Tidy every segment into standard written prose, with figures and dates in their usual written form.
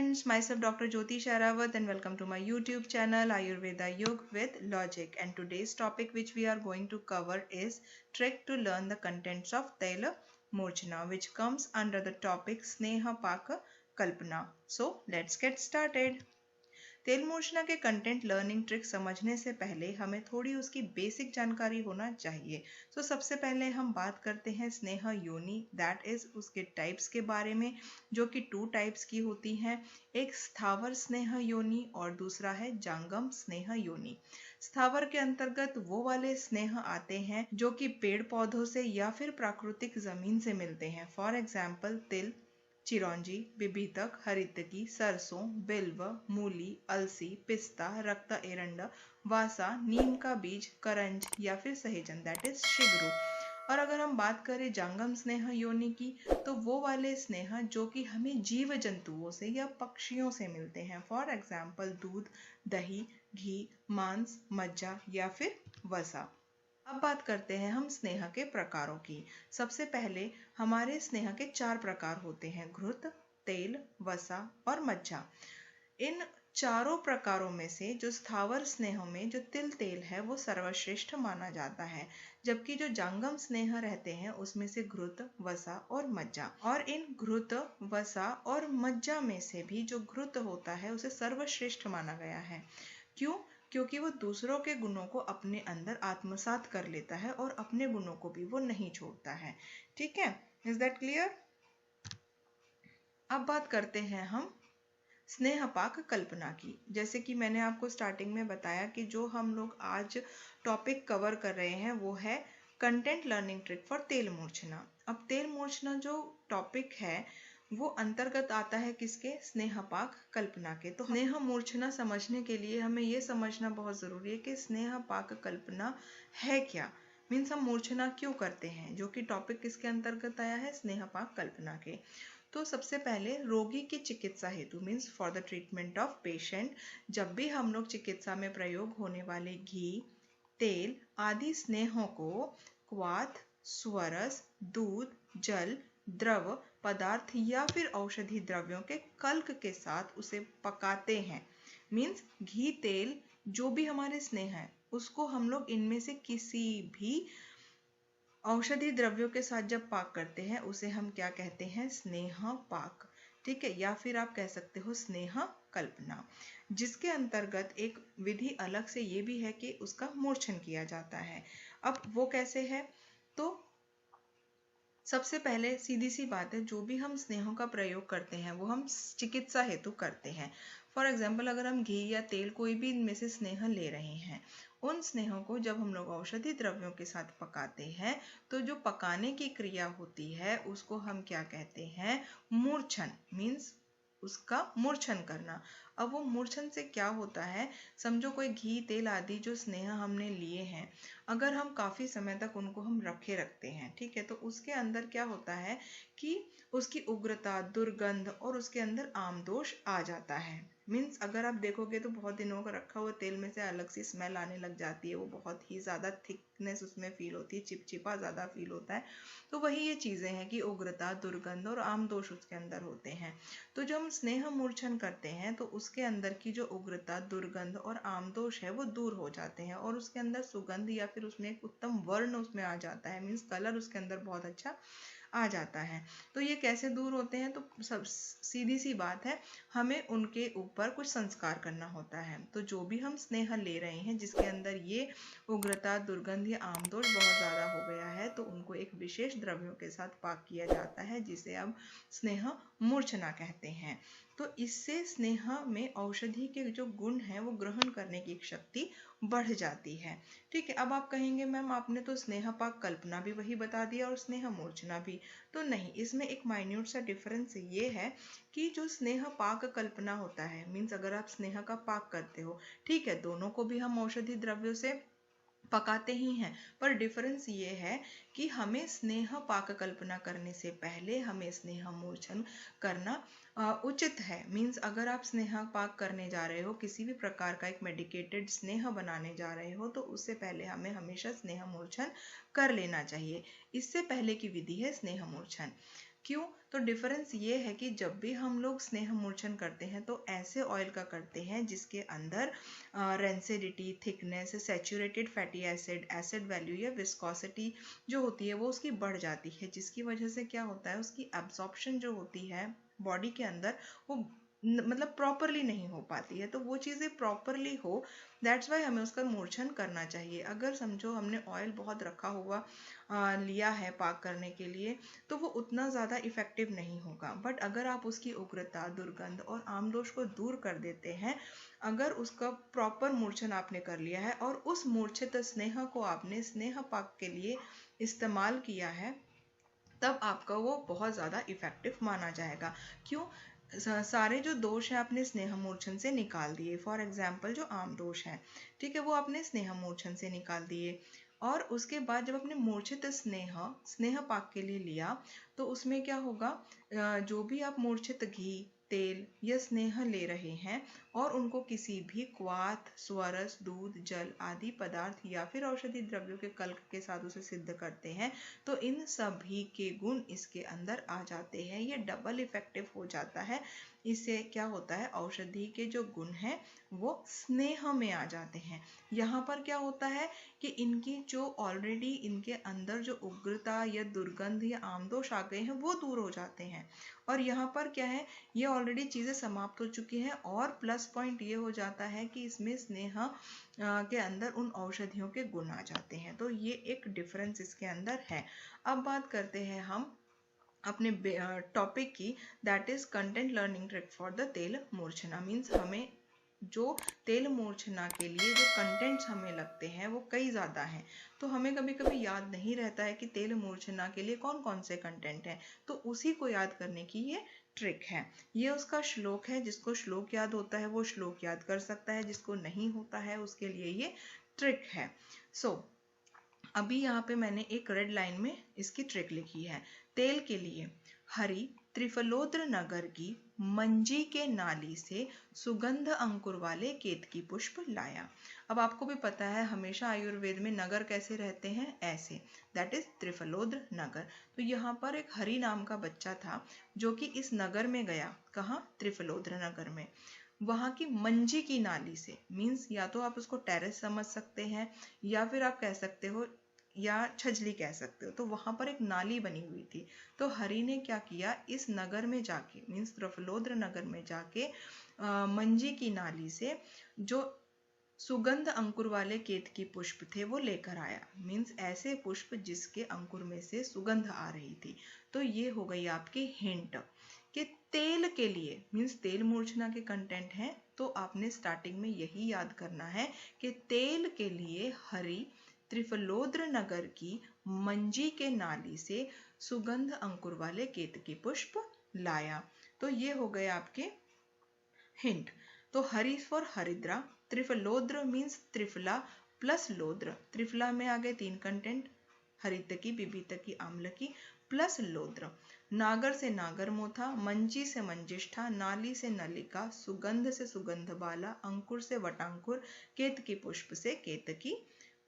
friends, myself Dr. Jyoti Sharawat and welcome to my YouTube channel Ayurveda Yoga with Logic, and today's topic which we are going to cover is trick to learn the contents of Taila Murchana, which comes under the topic Sneha Paka Kalpana. So let's get started. तेल मूर्छना के content learning trick समझने से पहले हमें थोड़ी उसकी basic जानकारी होना चाहिए। तो सबसे पहले हम बात करते हैं स्नेह योनि, दैट इज उसके टाइप्स के बारे में, जो कि 2 टाइप्स की होती हैं। एक स्थावर स्नेह योनि और दूसरा है जांगम स्नेह योनि। स्थावर के अंतर्गत वो वाले स्नेह आते हैं जो कि पेड़ पौधों से या फिर प्राकृतिक जमीन से मिलते हैं। फॉर एग्जाम्पल तिल, चिरौंजी, बिबितक, हरितकी, सरसों, बिल्व, मूली, अलसी, पिस्ता, रक्त एरंड, वासा, नीम का बीज, करंज या फिर सहेजन, दैट इज शिगरू। और अगर हम बात करें जांगम स्नेह योनि की, तो वो वाले स्नेह जो कि हमें जीव जंतुओं से या पक्षियों से मिलते हैं। फॉर एग्जाम्पल दूध, दही, घी, मांस, मज्जा या फिर वसा। अब बात करते हैं हम स्नेह के प्रकारों की। सबसे पहले हमारे स्नेह के 4 प्रकार होते हैं, घृत, तेल, वसा और मज्जा। इन चारों प्रकारों में से जो स्थावर स्नेह में जो तिल तेल है वो सर्वश्रेष्ठ माना जाता है, जबकि जो जांगम स्नेह रहते हैं उसमें से घृत, वसा और मज्जा। और इन घृत, वसा और मज्जा में से भी जो घृत होता है उसे सर्वश्रेष्ठ माना गया है। क्यों? क्योंकि वो दूसरों के गुणों को अपने अंदर आत्मसात कर लेता है और अपने गुणों को भी वो नहीं छोड़ता है। ठीक है, इज दैट क्लियर? अब बात करते हैं हम स्नेहपाक कल्पना की। जैसे कि मैंने आपको स्टार्टिंग में बताया कि जो हम लोग आज टॉपिक कवर कर रहे हैं वो है कंटेंट लर्निंग ट्रिक फॉर तेल मूर्छना। अब तेल मूर्छना जो टॉपिक है वो अंतर्गत आता है किसके? स्नेहपाक कल्पना के। तो स्नेह मूर्छना समझने के लिए हमें ये समझना बहुत जरूरी है कि स्नेहपाक कल्पना है क्या, मीन्स हम मूर्छना क्यों करते हैं, जो कि टॉपिक किसके अंतर्गत आया है? स्नेहपाक कल्पना के। तो सबसे पहले रोगी की चिकित्सा हेतु, means for the treatment of patient, जब भी हम लोग चिकित्सा में प्रयोग होने वाले घी, तेल आदि स्नेहों को क्वाथ, स्वरस, दूध, जल, द्रव पदार्थ या फिर औषधि द्रव्यों के कल्क के साथ उसे पकाते हैं। मीन्स घी, तेल जो भी हमारे स्नेह है उसको हम लोग इनमें से किसी भी औषधि द्रव्यों के साथ जब पाक करते हैं उसे हम क्या कहते हैं? स्नेह पाक। ठीक है, या फिर आप कह सकते हो स्नेह कल्पना, जिसके अंतर्गत एक विधि अलग से ये भी है कि उसका मूर्छन किया जाता है। अब वो कैसे है? तो सबसे पहले सीधी सी बात है, जो भी हम स्नेहों का प्रयोग करते हैं वो हम चिकित्सा हेतु करते हैं। फॉर एग्जाम्पल अगर हम घी या तेल कोई भी इनमें से स्नेह ले रहे हैं, उन स्नेहों को जब हम लोग औषधि द्रव्यों के साथ पकाते हैं तो जो पकाने की क्रिया होती है उसको हम क्या कहते हैं? मूर्छन, मीन्स उसका मूर्छन करना। अब वो मूर्छन से क्या होता है? समझो कोई घी, तेल आदि जो स्नेह हमने लिए हैं, अगर हम काफी समय तक उनको हम रखते हैं, ठीक है, तो उसके अंदर क्या होता है कि उसकी उग्रता, दुर्गंध और उसके अंदर आमदोष आ जाता है। मीन्स अगर आप देखोगे तो बहुत दिनों का रखा हुआ तेल में से अलग सी स्मेल आने लग जाती है, वो बहुत ही ज़्यादा थिकनेस उसमें फील होती है, चिपचिपा ज़्यादा फील होता है। तो वही ये चीज़ें हैं कि उग्रता, दुर्गंध और आमदोष उसके अंदर होते हैं। तो जब हम स्नेह मूर्छन करते हैं तो उसके अंदर की जो उग्रता, दुर्गंध और आमदोष है वो दूर हो जाते हैं और उसके अंदर सुगंध या फिर उसमें एक उत्तम वर्ण उसमें आ जाता है, मीन्स कलर उसके अंदर बहुत अच्छा आ जाता है। तो ये कैसे दूर होते हैं? तो सब सीधी सी बात है, हमें उनके ऊपर कुछ संस्कार करना होता है। तो जो भी हम स्नेह ले रहे हैं जिसके अंदर ये उग्रता, दुर्गंध या आमदोष बहुत ज़्यादा हो गया है, तो उनको एक विशेष द्रव्यों के साथ पाक किया जाता है जिसे अब स्नेह मूर्छना कहते हैं। तो इससे स्नेह में औषधि के जो गुण हैं वो ग्रहण करने की शक्ति बढ़ जाती है। ठीक है, अब आप कहेंगे मैम आपने तो स्नेह पाक कल्पना भी वही बता दिया और स्नेह मूर्छना भी। तो नहीं, इसमें एक माइन्यूट सा डिफरेंस ये है कि जो स्नेह पाक कल्पना होता है, मीन्स अगर आप स्नेह का पाक करते हो, ठीक है, दोनों को भी हम औषधि द्रव्यों से पकाते ही हैं, पर डिफरेंस ये है कि हमें स्नेह पाक कल्पना करने से पहले हमें स्नेह मूर्छन करना उचित है। मीन्स अगर आप स्नेह पाक करने जा रहे हो, किसी भी प्रकार का एक मेडिकेटेड स्नेह बनाने जा रहे हो, तो उससे पहले हमें हमेशा स्नेह मूर्छन कर लेना चाहिए। इससे पहले की विधि है स्नेह मूर्छन। क्यों? तो डिफरेंस ये है कि जब भी हम लोग स्नेह मूर्छन करते हैं तो ऐसे ऑयल का करते हैं जिसके अंदर rancidity, thickness, saturated fatty acid, acid value या विस्कोसिटी जो होती है वो उसकी बढ़ जाती है, जिसकी वजह से क्या होता है, उसकी एब्जॉर्प्शन जो होती है बॉडी के अंदर वो मतलब प्रॉपरली नहीं हो पाती है। तो वो चीज़ें प्रॉपरली हो, दैट्स वाई हमें उसका मूर्छन करना चाहिए। अगर समझो हमने ऑयल बहुत रखा हुआ लिया है पाक करने के लिए तो वो उतना ज़्यादा इफेक्टिव नहीं होगा, बट अगर आप उसकी उग्रता, दुर्गंध और आमदोष को दूर कर देते हैं, अगर उसका प्रॉपर मूर्छन आपने कर लिया है और उस मूर्छित स्नेह को आपने स्नेह पाक के लिए इस्तेमाल किया है, तब आपका वो बहुत ज़्यादा इफेक्टिव माना जाएगा। क्यों? सारे जो दोष हैं आपने स्नेह मूर्छन से निकाल दिए। फॉर एग्जाम्पल जो आम दोष है, ठीक है, वो आपने स्नेह मूर्छन से निकाल दिए। और उसके बाद जब आपने मूर्छित स्नेह पाक के लिए लिया तो उसमें क्या होगा, जो भी आप मूर्छित घी, तेल या स्नेह ले रहे हैं और उनको किसी भी क्वाथ, स्वरस, दूध, जल आदि पदार्थ या फिर औषधि द्रव्यों के कल्क के साथ उसे सिद्ध करते हैं तो इन सभी के गुण इसके अंदर आ जाते हैं। ये डबल इफेक्टिव हो जाता है। इससे क्या होता है, औषधि के जो गुण हैं वो स्नेह में आ जाते हैं। यहाँ पर क्या होता है कि इनकी जो ऑलरेडी इनके अंदर जो उग्रता या दुर्गंध या आमदोष आ गए हैं वो दूर हो जाते हैं। और यहाँ पर क्या है, ये ऑलरेडी चीज़ें समाप्त हो चुकी हैं और प्लस पॉइंट ये हो जाता है कि इसमें स्नेह के अंदर उन औषधियों के गुण आ जाते हैं। तो ये एक डिफरेंस इसके अंदर है। अब बात करते हैं हम अपने टॉपिक की, that is content learning trick for the तेल मूर्छना। मीन्स हमें जो तेल मूर्छना के लिए जो कंटेंट्स हमें लगते हैं वो कई ज़्यादा हैं, तो हमें कभी कभी याद नहीं रहता है कि तेल मूर्छना के लिए कौन कौन से कंटेंट हैं, तो उसी को याद करने की ये ट्रिक है। ये उसका श्लोक है, जिसको श्लोक याद होता है वो श्लोक याद कर सकता है, जिसको नहीं होता है उसके लिए ये ट्रिक है। सो अभी यहाँ पे मैंने एक रेड लाइन में इसकी ट्रिक लिखी है। तेल के लिए हरि त्रिफलोद्र नगर की मंजी के नाली से सुगंध अंकुर वाले केतकी पुष्प लाया। अब आपको भी पता है हमेशा आयुर्वेद में नगर कैसे रहते हैं, ऐसे, दैट इज त्रिफलोद्र नगर। तो यहाँ पर एक हरि नाम का बच्चा था जो कि इस नगर में गया, कहाँ, त्रिफलोद्र नगर में। वहाँ की मंजी की नाली से, मीन्स या तो आप उसको टेरेस समझ सकते हैं या फिर आप कह सकते हो या छजली कह सकते हो, तो वहां पर एक नाली बनी हुई थी। तो हरि ने क्या किया, इस नगर में जाके, मीन्स त्रिफलोद्र नगर में जाके मंजी की नाली से जो सुगंध अंकुर वाले केतकी पुष्प थे वो लेकर आया। मीन्स ऐसे पुष्प जिसके अंकुर में से सुगंध आ रही थी। तो ये हो गई आपकी हिंट कि तेल के लिए, मीन्स तेल मूर्छना के कंटेंट हैं, तो आपने स्टार्टिंग में यही याद करना है कि तेल के लिए हरि त्रिफलोद्र नगर की मंजी के नाली से सुगंध अंकुर वाले केतकी पुष्प लाया। तो ये हो गए आपके हिंट। तो हरि फॉर हरिद्रा, त्रिफलोद्र मीन्स त्रिफला प्लस लोद्र, त्रिफला में आ गए 3 कंटेंट, हरितकी, बिबितकी, आम्लकी प्लस लोद्र। नागर से नागर मोथा, मंजी से मंजिष्ठा, नाली से नलिका, सुगंध से सुगंध बाला, अंकुर से वटांकुर, केतकी पुष्प से केतकी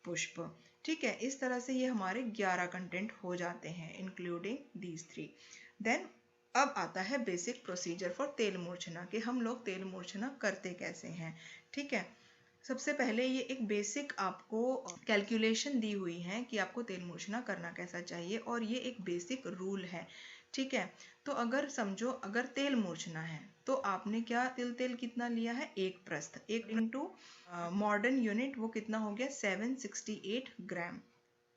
पुष्प। ठीक है, इस तरह से ये हमारे 11 कंटेंट हो जाते हैं इंक्लूडिंग दीज 3। देन अब आता है बेसिक प्रोसीजर फॉर तेल मूर्छना, कि हम लोग तेल मूर्छना करते कैसे हैं। ठीक है, सबसे पहले ये एक बेसिक आपको कैलकुलेशन दी हुई है कि आपको तेल मूर्छना करना कैसा चाहिए, और ये एक बेसिक रूल है। ठीक है, तो अगर समझो अगर तेल मूर्छना है तो आपने क्या तेल कितना लिया है, 1 प्रस्थ, 1 इंटू मॉडर्न यूनिट वो कितना हो गया, 768 ग्राम।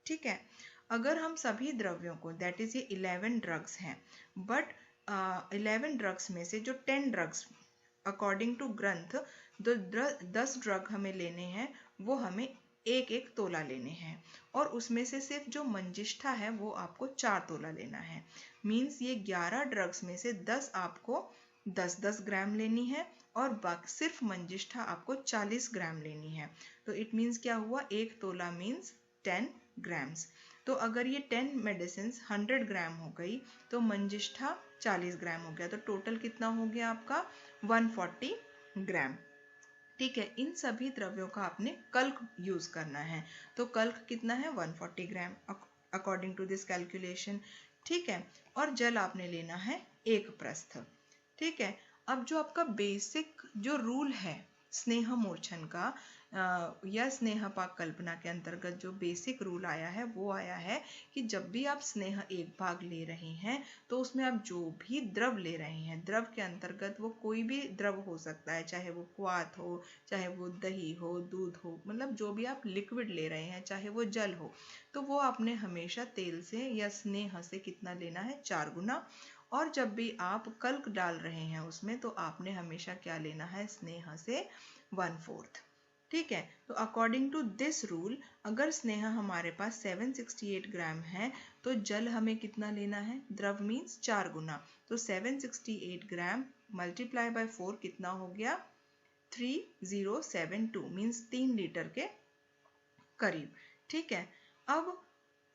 ठीक है, अगर हम सभी द्रव्यों को, दैट इज ये 11 ड्रग्स हैं, बट 11 ड्रग्स में से जो 10 ड्रग्स अकॉर्डिंग टू ग्रंथ, जो 10 ड्रग हमें लेने हैं वो हमें 1-1 तोला लेने हैं, और उसमें से सिर्फ जो मंजिष्ठा है वो आपको 4 तोला लेना है। मीन्स ये 11 ड्रग्स में से 10 आपको 10-10 ग्राम लेनी है और बाकी सिर्फ मंजिष्ठा आपको 40 ग्राम लेनी है। तो इट मीन्स क्या हुआ, 1 तोला मीन्स 10 ग्राम्स। तो अगर ये 10 मेडिसिन 100 ग्राम हो गई तो मंजिष्ठा 40 ग्राम हो गया, तो टोटल कितना हो गया आपका 140 ग्राम। ठीक है, इन सभी द्रव्यों का आपने कल्क यूज करना है। तो कल्क कितना है, 140 ग्राम अकॉर्डिंग टू दिस कैलकुलेशन। ठीक है, और जल आपने लेना है 1 प्रस्थ। ठीक है, अब जो आपका बेसिक जो रूल है स्नेह मूर्छन का या स्नेह पाक कल्पना के अंतर्गत जो बेसिक रूल आया है वो आया है कि जब भी आप स्नेह एक भाग ले रहे हैं तो उसमें आप जो भी द्रव ले रहे हैं, द्रव के अंतर्गत वो कोई भी द्रव हो सकता है, चाहे वो क्वाथ हो, चाहे वो दही हो, दूध हो, मतलब जो भी आप लिक्विड ले रहे हैं, चाहे वो जल हो, तो वो आपने हमेशा तेल से या स्नेह से कितना लेना है, 4 गुना। और जब भी आप कल्क डाल रहे हैं उसमें तो आपने हमेशा क्या लेना है, स्नेह से 1/4। ठीक है, तो अकॉर्डिंग टू दिस रूल अगर स्नेह हमारे पास 768 ग्राम है तो जल हमें कितना लेना है, द्रव मीन्स 4 गुना, तो 768 ग्राम मल्टीप्लाई बाय 4 कितना हो गया, 3072 मीन्स 3 लीटर के करीब। ठीक है, अब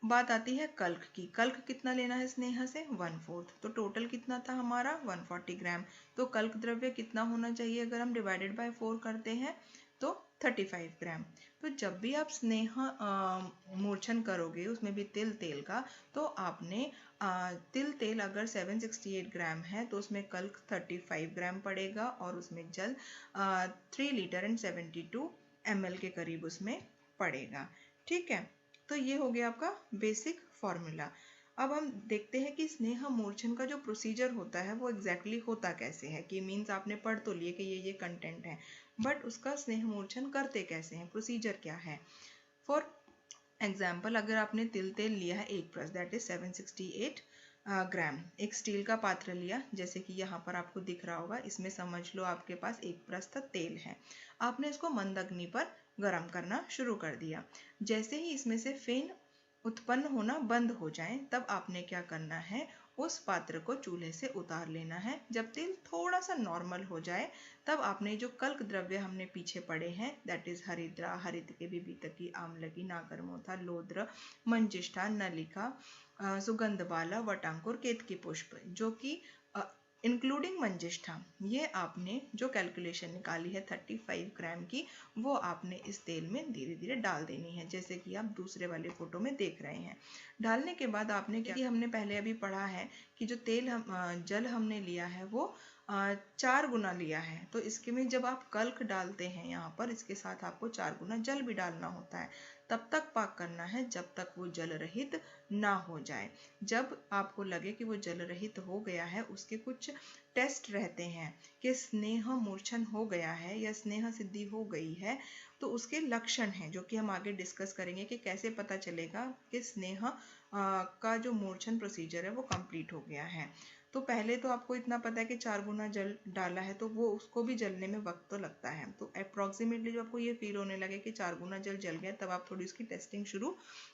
बात आती है कल्क की। कल्क कितना लेना है स्नेह से, 1/4, तो टोटल कितना था हमारा 140 ग्राम। तो कल्क द्रव्य कितना होना चाहिए अगर हम डिवाइडेड बाय 4 करते हैं तो 35 ग्राम। तो जब भी आप स्नेह मूर्छन करोगे उसमें भी तिल तेल का, तो आपने तिल तेल अगर 768 ग्राम है तो उसमें कल्क 35 ग्राम पड़ेगा और उसमें जल 3 लीटर एंड 72 ml के करीब उसमें पड़ेगा। ठीक है, तो ये हो गया आपका बेसिक फॉर्मूला। अब हम देखते हैं कि स्नेह मूर्छन का जो प्रोसीजर होता है वो एग्जैक्टली होता कैसे है, कि मीन्स आपने पढ़ तो लिए कि ये कंटेंट है, बट उसका स्नेह मूर्छन करते कैसे हैं, प्रोसीजर क्या है। फॉर एग्जाम्पल अगर आपने तिल तेल लिया है 1 प्रस्थ, दैट इज 768 ग्राम, एक स्टील का पात्र लिया, जैसे कि यहाँ पर आपको दिख रहा होगा, इसमें समझ लो आपके पास 1 प्रस्थ तेल है। आपने इसको मंद अग्नि पर गर्म करना शुरू कर दिया। जैसे ही इसमें से फेन उत्पन्न होना बंद हो जाए तब आपने क्या करना है, उस पात्र को चूल्हे से उतार लेना है। जब तेल थोड़ा सा नॉर्मल हो जाए तब आपने जो कल्क द्रव्य हमने पीछे पड़े हैं, दैट इज हरिद्रा, हरितकी, बीतकी, आम्लकी, नागरमोथा, लोद्र, मंजिष्ठा, नलिका, सुगंधबाला, वटांकुर, केतकी पुष्प, जो कि इंक्लूडिंग मंजिष्ठा, ये आपने जो कैलकुलेशन निकाली है 35 ग्राम की, वो आपने इस तेल में धीरे धीरे डाल देनी है, जैसे कि आप दूसरे वाले फोटो में देख रहे हैं। डालने के बाद आपने क्या, हमने पहले अभी पढ़ा है कि जो तेल जल हमने लिया है वो 4 गुना लिया है, तो इसके में जब आप कल्क डालते हैं यहाँ पर, इसके साथ आपको 4 गुना जल भी डालना होता है। तब तक पाक करना है जब तक वो जल रहित ना हो जाए। जब आपको लगे कि वो जल रहित हो गया है, उसके कुछ टेस्ट रहते हैं कि स्नेह मूर्छन हो गया है या स्नेह सिद्धि हो गई है, तो उसके लक्षण हैं जो कि हम आगे डिस्कस करेंगे कि कैसे पता चलेगा कि स्नेह का जो मूर्छन प्रोसीजर है वो कंप्लीट हो गया है। तो पहले तो आपको इतना पता है कि 4 गुना जल डाला है, तो वो उसको भी जलने में वक्त तो लगता है। तो अप्रॉक्सीमेटली जब आपको ये फील होने लगे कि 4 गुना जल जल गया, तब आप थोड़ी उसकी टेस्टिंग शुरू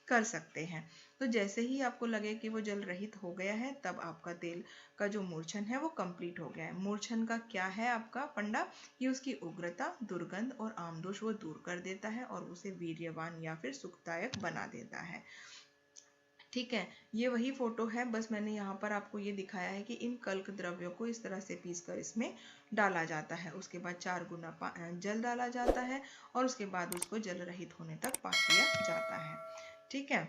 कर सकते हैं। तो जैसे ही आपको लगे कि वो जल रहित हो गया है, तब आपका तेल का जो मूर्छन है वो कंप्लीट हो गया है। मूर्छन का क्या है आपका फंडा, ये उसकी उग्रता, दुर्गंध और आमदोष वो दूर कर देता है और उसे वीर्यवान या फिर सुखदायक बना देता है। ठीक है, ये वही फोटो है, बस मैंने यहाँ पर आपको ये दिखाया है कि इन कल्क द्रव्यों को इस तरह से पीसकर इसमें डाला जाता है। उसके बाद 4 गुना जल डाला जाता है और उसके बाद उसको जल रहित होने तक पाक किया जाता है। ठीक है,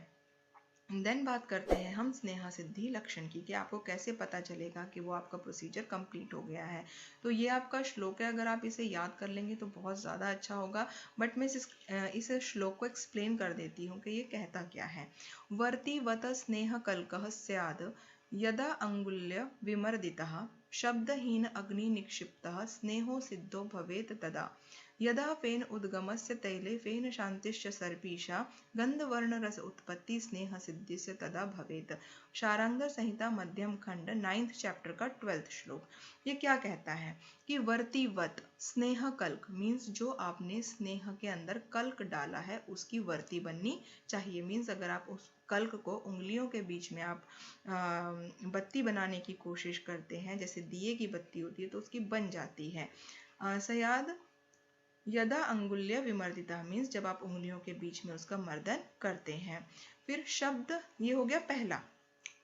देन बात करते हैं हम स्नेह सिद्धि लक्षण की, कि आपको कैसे पता चलेगा कि वो आपका प्रोसीजर कंप्लीट हो गया है। तो ये आपका श्लोक है, अगर आप इसे याद कर लेंगे तो बहुत ज़्यादा अच्छा होगा, बट मैं इस श्लोक को एक्सप्लेन कर देती हूँ कि ये कहता क्या है। वर्तिवत स्नेह कल्कः स्याद यदा अंगुल्य विमर्दितः शब्दहीन अग्नि निक्षिप्तः स्नेहो सिद्धो भवेत् तदा यदा फेन उद्गमस्य तैले फेन शांतिश्च सर्पीशा गंधवर्ण रस उत्पत्ति स्नेह सिद्धिस्य तदा भवेत्। शारंगर संहिता मध्यम खंड 9th चैप्टर का 12th श्लोक। ये क्या कहता है कि वर्तिवत स्नेह कल्क मीन्स जो आपने स्नेह के अंदर कल्क डाला है उसकी वर्ती बननी चाहिए। मीन्स अगर आप उस कल्क को उंगलियों के बीच में आप बत्ती बनाने की कोशिश करते हैं, जैसे दिए की बत्ती होती है, तो उसकी बन जाती है। सयाद यदा अंगुल्य विमर्दिता मीन्स जब आप उंगलियों के बीच में उसका मर्दन करते हैं। फिर शब्द, ये हो गया पहला।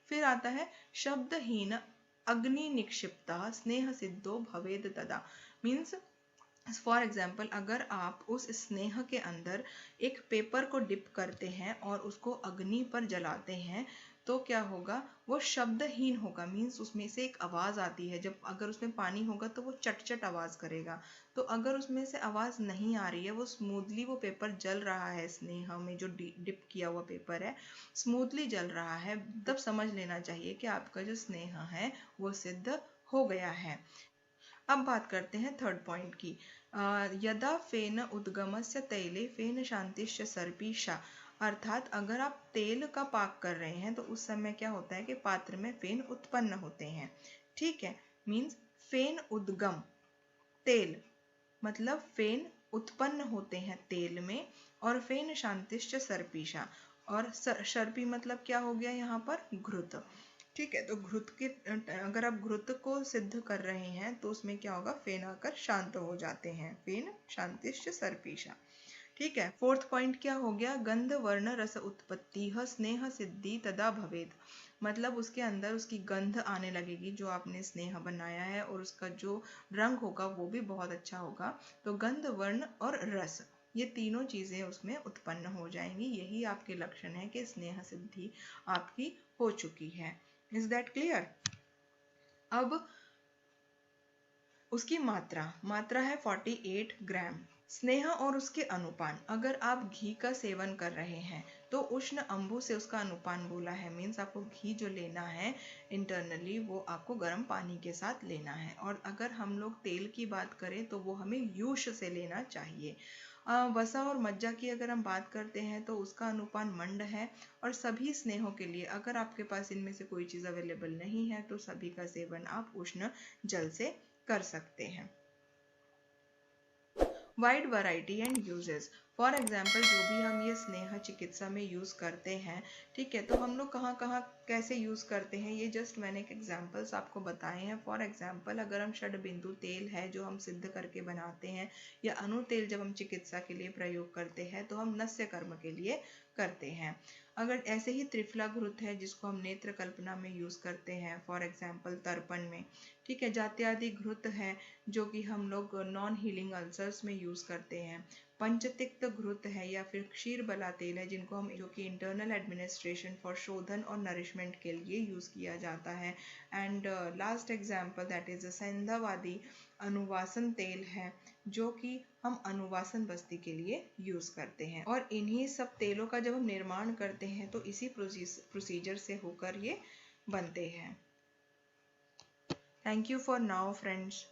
फिर आता है शब्दहीन अग्नि निक्षिप्ता स्नेह सिद्धो भवेद तदा मीन्स फॉर एग्जाम्पल अगर आप उस स्नेह के अंदर एक पेपर को डिप करते हैं और उसको अग्नि पर जलाते हैं, तो क्या होगा, वो शब्दहीन होगा। मीन्स उसमें से एक आवाज आती है, जब अगर उसमें पानी होगा तो वो चट चट आवाज करेगा। तो अगर उसमें से आवाज नहीं आ रही है, वो स्मूथली वो पेपर जल रहा है, स्नेहा में जो डिप किया हुआ पेपर है स्मूथली जल रहा है, तब समझ लेना चाहिए कि आपका जो स्नेहा है वो सिद्ध हो गया है। अब बात करते हैं थर्ड पॉइंट की। यदा फेन उद्गमस्य तैले फेन शांतिश्च सर्पीशा। अर्थात अगर आप तेल का पाक कर रहे हैं तो उस समय क्या होता है कि पात्र में फेन उत्पन्न होते हैं। ठीक है, मीन्स फेन उद्गम, तेल मतलब फेन उत्पन्न होते हैं तेल में, और फेन शांतिश्च सर्पीशा, और सर्पी मतलब क्या हो गया यहाँ पर, घृत। ठीक है, तो घृत के अगर आप घृत को सिद्ध कर रहे हैं तो उसमें क्या होगा, फेन आकर शांत हो जाते हैं, फेन शांतिश्च सर्पीशा। ठीक है, फोर्थ पॉइंट क्या हो गया, गंध वर्ण रस उत्पत्ति स्नेह सिद्धि तदा भवेद। मतलब उसके अंदर उसकी गंध आने लगेगी जो आपने स्नेह बनाया है, और उसका जो रंग होगा वो भी बहुत अच्छा होगा। तो गंध वर्ण और रस, ये तीनों चीजें उसमें उत्पन्न हो जाएंगी। यही आपके लक्षण है कि स्नेह सिद्धि आपकी हो चुकी है। Is that clear? अब उसकी मात्रा है 48 ग्राम। स्नेह और उसके अनुपान, अगर आप घी का सेवन कर रहे हैं तो उष्ण अंबु से उसका अनुपान बोला है। मीन्स आपको घी जो लेना है इंटरनली वो आपको गर्म पानी के साथ लेना है। और अगर हम लोग तेल की बात करें तो वो हमें यूष से लेना चाहिए। वसा और मज्जा की अगर हम बात करते हैं तो उसका अनुपान मंड है। और सभी स्नेहों के लिए अगर आपके पास इनमें से कोई चीज़ अवेलेबल नहीं है तो सभी का सेवन आप उष्ण जल से कर सकते हैं। Wide variety and uses, for example जो भी हम ये स्नेह चिकित्सा में यूज़ करते हैं, ठीक है, तो हम लोग कहाँ कहाँ कैसे यूज़ करते हैं, ये जस्ट मैंने एक एग्जाम्पल्स आपको बताए हैं। फॉर एग्जाम्पल अगर हम षड बिंदु तेल है जो हम सिद्ध करके बनाते हैं, या अणु तेल जब हम चिकित्सा के लिए प्रयोग करते हैं तो हम नस्य कर्म के लिए करते हैं। अगर ऐसे ही त्रिफला घृत है जिसको हम नेत्र कल्पना में यूज़ करते हैं, फॉर एग्जाम्पल तर्पण में। ठीक है, जात्यादि घृत है जो कि हम लोग नॉन हीलिंग अल्सर्स में यूज़ करते हैं। पंचतिक्त घृत है या फिर क्षीर बला तेल है जिनको हम जो कि इंटरनल एडमिनिस्ट्रेशन फॉर शोधन और नरिशमेंट के लिए यूज़ किया जाता है। And last example that is सेंधावादी अनुवासन तेल है जो कि हम अनुवासन बस्ती के लिए यूज़ करते हैं। और इन्हीं सब तेलों का जब हम निर्माण करते हैं तो इसी प्रोसीजर से होकर ये बनते हैं। Thank you for now, friends.